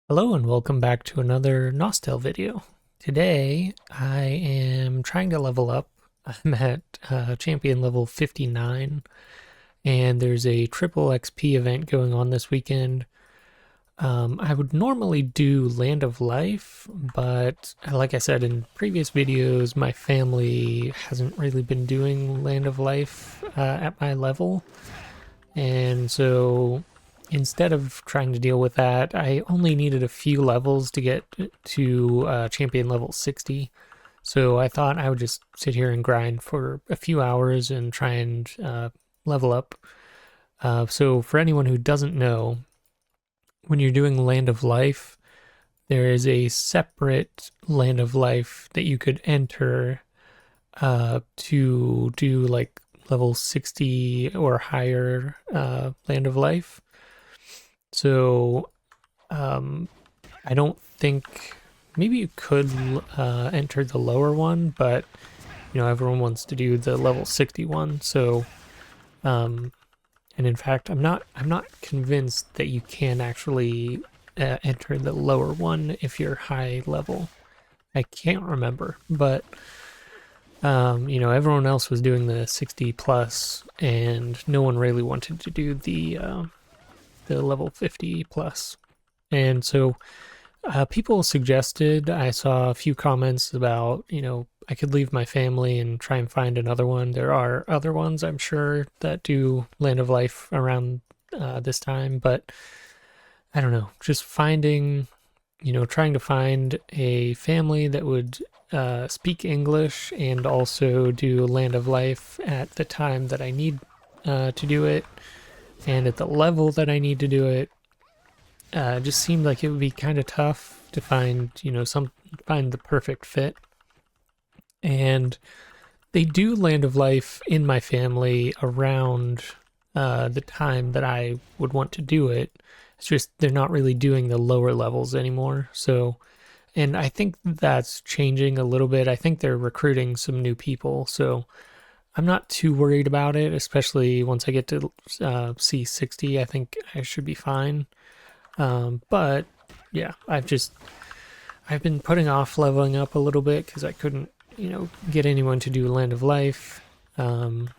Hello and welcome back to another Nostale video. Today I am trying to level up. I'm at champion level 59 and there's a triple XP event going on this weekend. I would normally do Land of Life, but like I said in previous videos, my family hasn't really been doing Land of Life at my level. And so instead of trying to deal with that, I only needed a few levels to get to champion level 60. So I thought I would just sit here and grind for a few hours and try and level up. So for anyone who doesn't know, when you're doing Land of Life, there is a separate Land of Life that you could enter to do like level 60 or higher Land of Life. So I don't think maybe you could enter the lower one, but everyone wants to do the level 61. So and in fact, I'm not convinced that you can actually enter the lower one if you're high level. I can't remember, but everyone else was doing the 60 plus, and no one really wanted to do the level 50 plus. And so people suggested, I saw a few comments about, I could leave my family and try and find another one. There are other ones, I'm sure, that do Land of Life around this time, but I don't know, just finding, trying to find a family that would speak English and also do Land of Life at the time that I need to do it and at the level that I need to do it. Just seemed like it would be kind of tough to find, find the perfect fit. And they do Land of Life in my family around the time that I would want to do it. It's just they're not really doing the lower levels anymore. So, and I think that's changing a little bit. I think they're recruiting some new people. So I'm not too worried about it, especially once I get to C60. I think I should be fine. But yeah, I've been putting off leveling up a little bit because I couldn't, get anyone to do Land of Life. And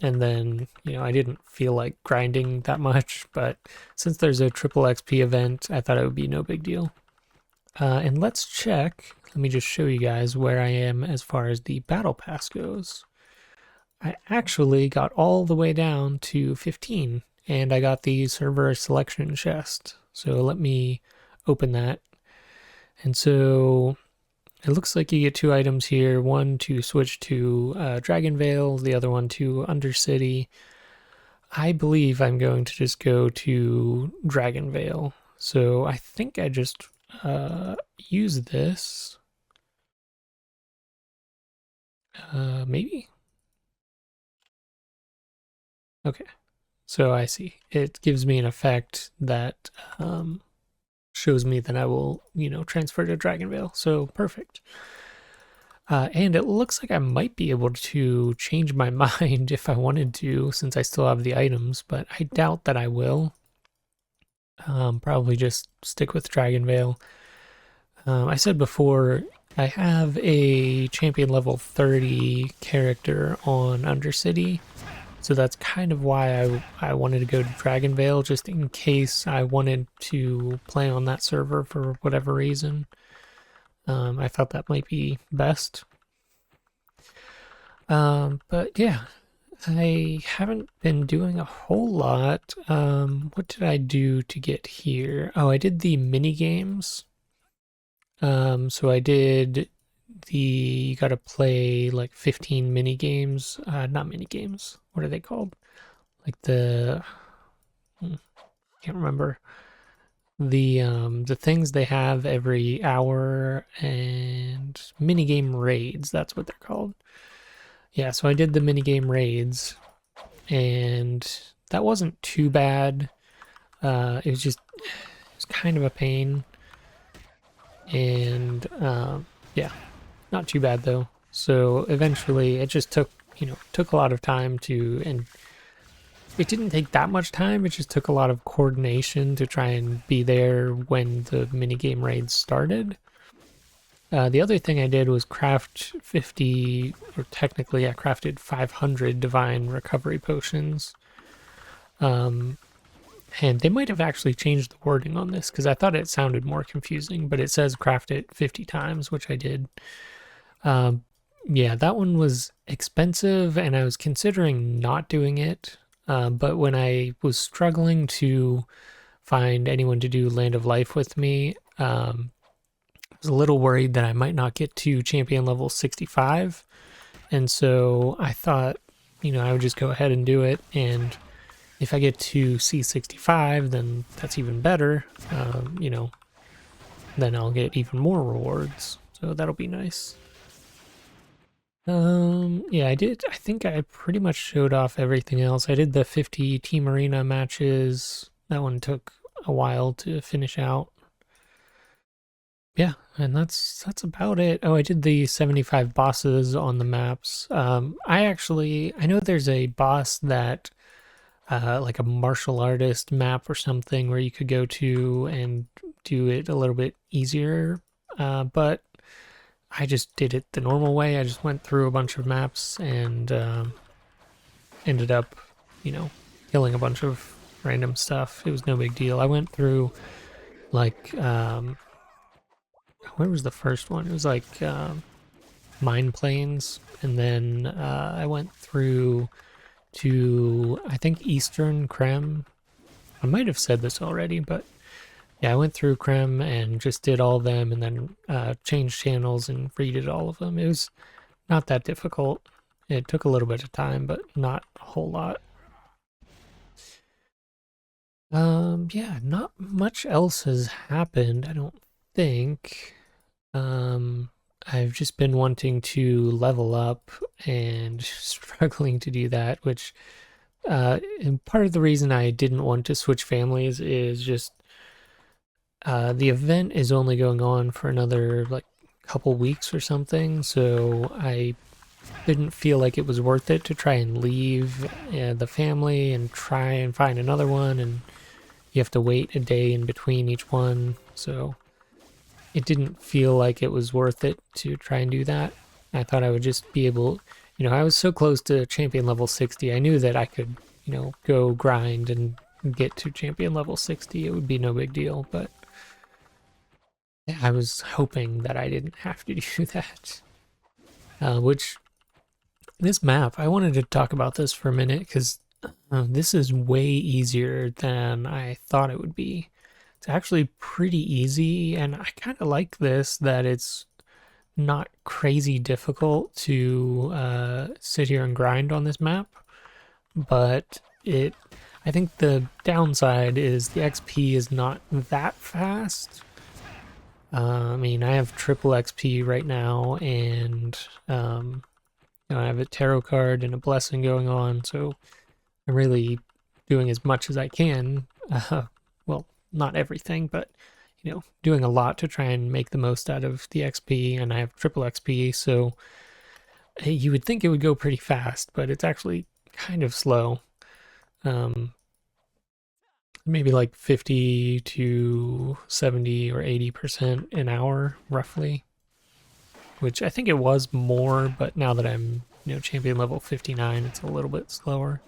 then, I didn't feel like grinding that much, but since there's a triple XP event, I thought it would be no big deal. And let's check. Let me just show you guys where I am as far as the battle pass goes. I actually got all the way down to 15, and I got the server selection chest. So let me open that. And so it looks like you get two items here. One to switch to Dragonvale, the other one to Undercity. I believe I'm going to just go to Dragonvale. So I think I just use this. Maybe? Okay. So I see. It gives me an effect that shows me that I will, transfer to Dragonvale. So perfect. And it looks like I might be able to change my mind if I wanted to, since I still have the items, but I doubt that I will. Probably just stick with Dragonvale. I said before, I have a champion level 30 character on Undercity. So that's kind of why I wanted to go to Dragonvale, just in case I wanted to play on that server for whatever reason. I thought that might be best. But yeah, I haven't been doing a whole lot. What did I do to get here? Oh, I did the mini games. So I did you gotta play like 15 mini games. Not mini games. What are they called? Like can't remember. The things they have every hour and mini game raids, that's what they're called. Yeah, so I did the mini game raids and that wasn't too bad. It was kind of a pain. And yeah, not too bad though. So eventually it just took a lot of time to, and it didn't take that much time. It just took a lot of coordination to try and be there when the minigame raids started. The other thing I did was craft 50, or technically I crafted 500 divine recovery potions. And they might have actually changed the wording on this because I thought it sounded more confusing, but it says craft it 50 times, which I did. Yeah, that one was expensive and I was considering not doing it. But when I was struggling to find anyone to do Land of Life with me, I was a little worried that I might not get to champion level 65. And so I thought, I would just go ahead and do it. And if I get to C65, then that's even better. Then I'll get even more rewards. So that'll be nice. Yeah, I did. I think I pretty much showed off everything else. I did the 50 Team Arena matches. That one took a while to finish out. Yeah, and that's about it. Oh, I did the 75 bosses on the maps. I know there's a boss that like a martial artist map or something where you could go to and do it a little bit easier. But I just did it the normal way. I just went through a bunch of maps and ended up, killing a bunch of random stuff. It was no big deal. I went through like where was the first one? It was like Mine Plains, and then I went through to I think Eastern Krem. I might have said this already, but yeah, I went through Krem and just did all of them, and then changed channels and redid all of them. It was not that difficult. It took a little bit of time, but not a whole lot. Yeah, not much else has happened, I don't think. Um, I've just been wanting to level up and struggling to do that, which and part of the reason I didn't want to switch families is just the event is only going on for another like couple weeks or something, so I didn't feel like it was worth it to try and leave the family and try and find another one, and you have to wait a day in between each one, so it didn't feel like it was worth it to try and do that. I thought I would just be able, I was so close to champion level 60. I knew that I could, go grind and get to champion level 60. It would be no big deal, but I was hoping that I didn't have to do that. Which, this map, I wanted to talk about this for a minute because this is way easier than I thought it would be. It's actually pretty easy, and I kind of like this, that it's not crazy difficult to sit here and grind on this map, but I think the downside is the XP is not that fast. I mean, I have triple XP right now, and I have a tarot card and a blessing going on, so I'm really doing as much as I can. Well, not everything, but doing a lot to try and make the most out of the XP, and I have triple XP, so you would think it would go pretty fast, but it's actually kind of slow. Maybe like 50 to 70 or 80% an hour, roughly, which I think it was more, but now that I'm, champion level 59, it's a little bit slower.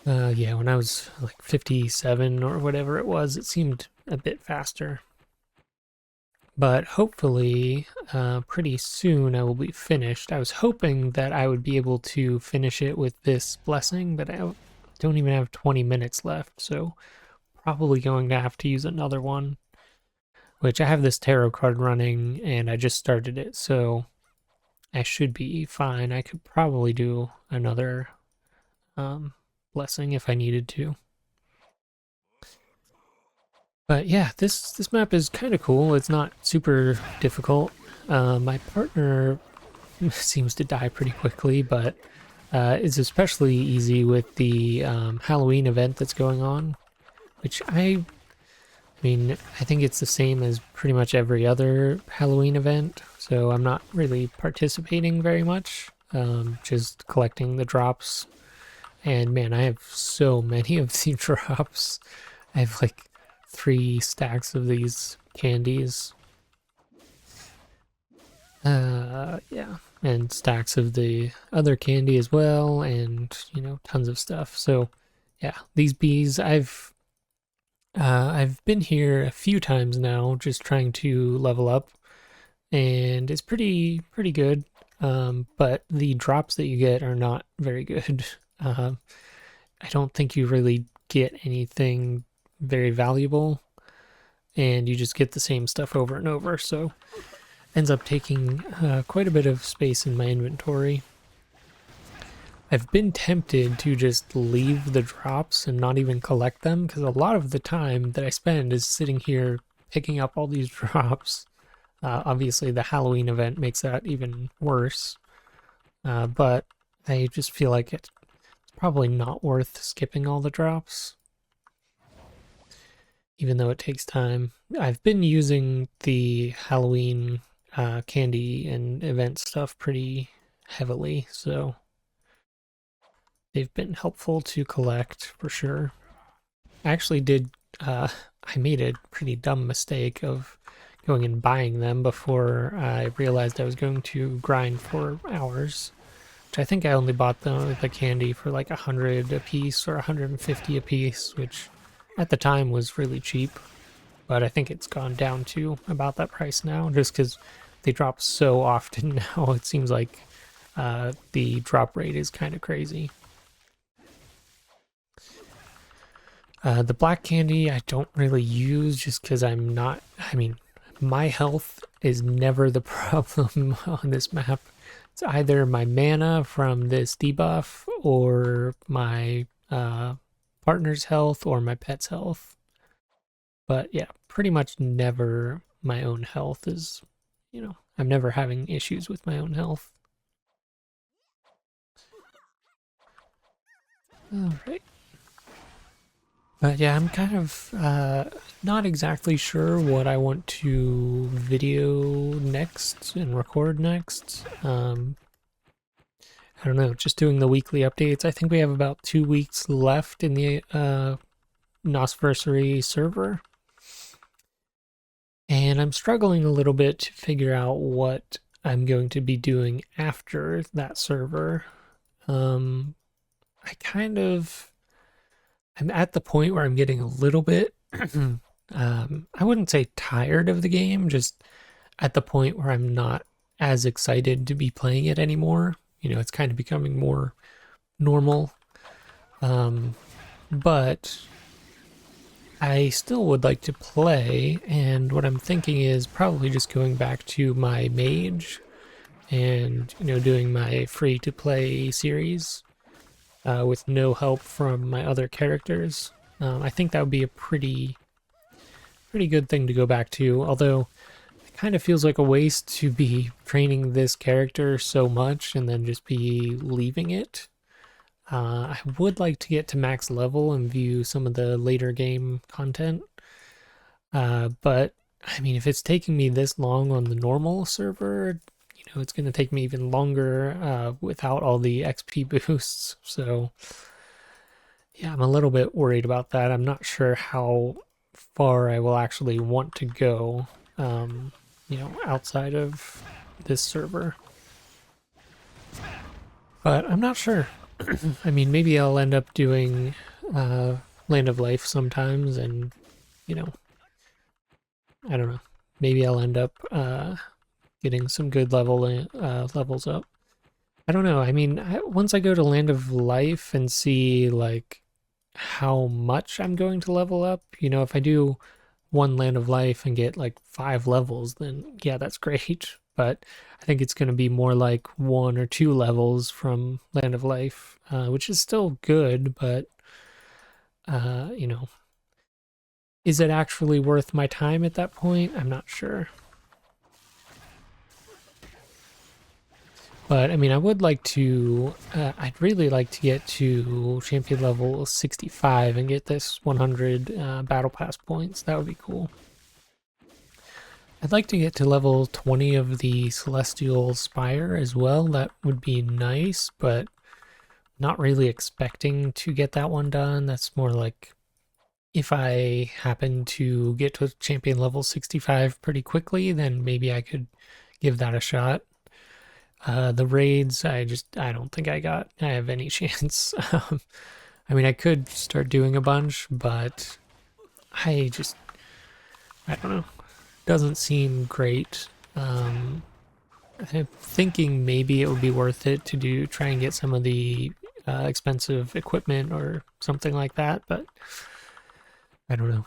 Yeah, when I was like 57 or whatever it was, it seemed a bit faster. But hopefully, pretty soon I will be finished. I was hoping that I would be able to finish it with this blessing, but I don't even have 20 minutes left, so probably going to have to use another one. Which I have this tarot card running, and I just started it, so I should be fine. I could probably do another blessing if I needed to. But yeah, this map is kind of cool. It's not super difficult. My partner seems to die pretty quickly, but it's especially easy with the Halloween event that's going on, which I mean, I think it's the same as pretty much every other Halloween event, so I'm not really participating very much. just collecting the drops. And man, I have so many of these drops. I have like 3 stacks of these candies. Yeah, and stacks of the other candy as well, and you know, tons of stuff. So, yeah, these bees, I've been here a few times now, just trying to level up, and it's pretty good. But the drops that you get are not very good. Uh, I don't think you really get anything very valuable, and you just get the same stuff over and over. So ends up taking quite a bit of space in my inventory. I've been tempted to just leave the drops and not even collect them because a lot of the time that I spend is sitting here picking up all these drops. Obviously, the Halloween event makes that even worse, but I just feel like it's probably not worth skipping all the drops, even though it takes time. I've been using the Halloween candy and event stuff pretty heavily, so they've been helpful to collect for sure. I actually did, I made a pretty dumb mistake of going and buying them before I realized I was going to grind for hours. Which I think I only bought the candy for like 100 a piece or 150 a piece, which at the time was really cheap. But I think it's gone down to about that price now, just because they drop so often now. It seems like the drop rate is kind of crazy. The black candy I don't really use just because I'm not, I mean, my health is never the problem on this map. It's either my mana from this debuff or my partner's health or my pet's health. But yeah, pretty much never my own health is, you know, I'm never having issues with my own health. All right. But yeah, I'm kind of not exactly sure what I want to video next and record next. I don't know, just doing the weekly updates. I think we have about 2 weeks left in the Nosversary server. And I'm struggling a little bit to figure out what I'm going to be doing after that server. I kind of I'm at the point where I'm getting a little bit, I wouldn't say tired of the game, just at the point where I'm not as excited to be playing it anymore. You know, it's kind of becoming more normal. But I still would like to play, and what I'm thinking is probably just going back to my mage and, you know, doing my free to play series. With no help from my other characters. I think that would be a pretty good thing to go back to, although it kind of feels like a waste to be training this character so much and then just be leaving it. I would like to get to max level and view some of the later game content, but I mean, if it's taking me this long on the normal server, you know, it's going to take me even longer without all the XP boosts. So, yeah, I'm a little bit worried about that. I'm not sure how far I will actually want to go, you know, outside of this server. But I'm not sure. I mean, maybe I'll end up doing Land of Life sometimes, and, you know, I don't know. Maybe I'll end up getting some good levels up. I don't know. I mean, once I go to Land of Life and see like how much I'm going to level up, you know, if I do one Land of Life and get like 5 levels, then yeah, that's great. But I think it's going to be more like 1 or 2 levels from Land of Life, which is still good, but you know, is it actually worth my time at that point? I'm not sure. But I mean, I would like to, I'd really like to get to champion level 65 and get this 100 battle pass points. That would be cool. I'd like to get to level 20 of the Celestial Spire as well. That would be nice, but not really expecting to get that one done. That's more like if I happen to get to champion level 65 pretty quickly, then maybe I could give that a shot. The raids, I don't think I have any chance. I mean, I could start doing a bunch, but I just, I don't know. Doesn't seem great. I'm thinking maybe it would be worth it to try and get some of the expensive equipment or something like that, but I don't know.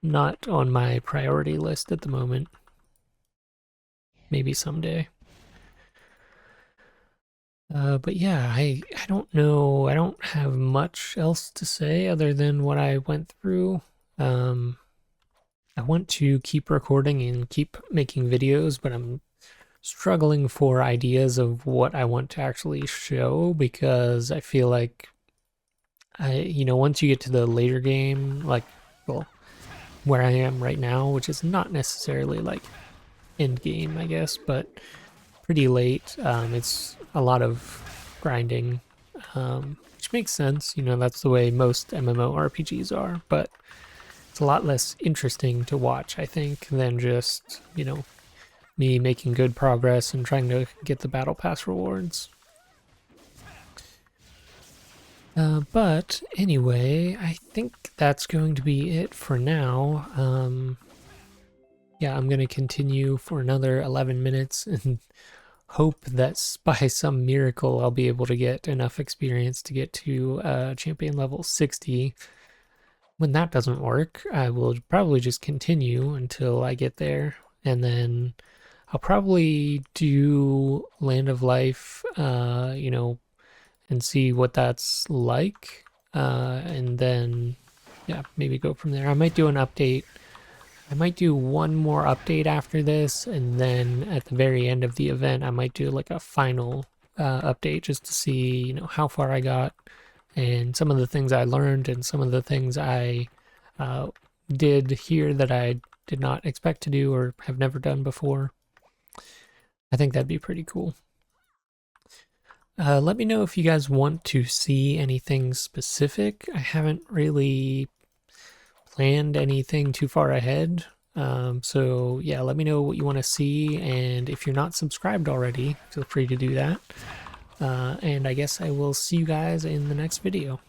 Not on my priority list at the moment. Maybe someday. But yeah, I don't know. I don't have much else to say other than what I went through. Um, I want to keep recording and keep making videos, but I'm struggling for ideas of what I want to actually show because I feel like once you get to the later game, like, well, where I am right now, which is not necessarily like end game, I guess, but pretty late. It's a lot of grinding, which makes sense. That's the way most MMORPGs are, but it's a lot less interesting to watch, I think, than just, me making good progress and trying to get the battle pass rewards. But anyway, I think that's going to be it for now. Yeah, I'm going to continue for another 11 minutes and hope that by some miracle I'll be able to get enough experience to get to champion level 60. When that doesn't work, I will probably just continue until I get there, and then I'll probably do Land of Life, and see what that's like, and then, yeah, maybe go from there. I might do an update. I might do one more update after this, and then at the very end of the event, I might do like a final update just to see, how far I got and some of the things I learned and some of the things I uh, did here that I did not expect to do or have never done before. I think that'd be pretty cool. Let me know if you guys want to see anything specific. I haven't really planned anything too far ahead. So yeah, let me know what you want to see, and if you're not subscribed already, feel free to do that. And I guess I will see you guys in the next video.